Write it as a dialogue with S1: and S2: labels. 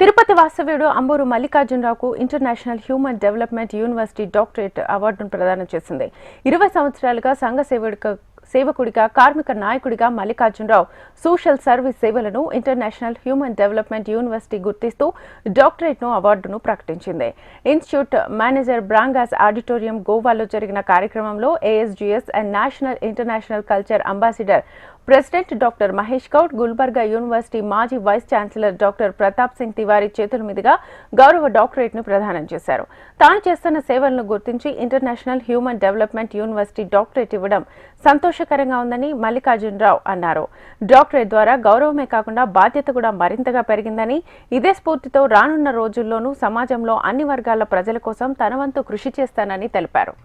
S1: తిరుపతి వాస్తవ్యుడు అంబూరు మల్లికార్జునరావుకు international human development university doctorate అవార్డును ప్రదానం చేసింది. 20 సంవత్సరాలుగా సంఘ సేవకుడిగా కార్మిక నాయకుడిగా మల్లికార్జునరావు సోషల్ సర్వీస్ సేవలను ఇంటర్నేషనల్ హ్యూమన్ డెవలప్మెంట్ యూనివర్సిటీ గుర్తిస్తూ డాక్టరేట్ను అవార్డును ప్రకటించింది. ఇన్స్టిట్యూట్ మేనేజర్ బ్రాంగాస్ ఆడిటోరియం గోవాలో జరిగిన కార్యక్రమంలో ASGS and national international culture ambassador president doctor Mahesh Goud, Gulbarga university మాజీ vice chancellor doctor Pratap Singh Tiwari చేతుల మీదుగా గౌరవ డాక్టరేట్ ను ప్రదానం చేశారు. తాను చేస్తున్న సేవలను గుర్తించి international human development university doctorate ఇవ్వడం సంతోషకరంగా ఉందని మల్లికార్జునరావు అన్నారు. డాక్టరేట్ ద్వారా గౌరవమే కాకుండా బాధ్యత కూడా మరింతగా పెరిగిందని, ఇదే స్ఫూర్తితో రానున్న రోజుల్లోనూ సమాజంలో అన్ని వర్గాల ప్రజల కోసం తన వంతు కృషి చేస్తానని తెలిపారు.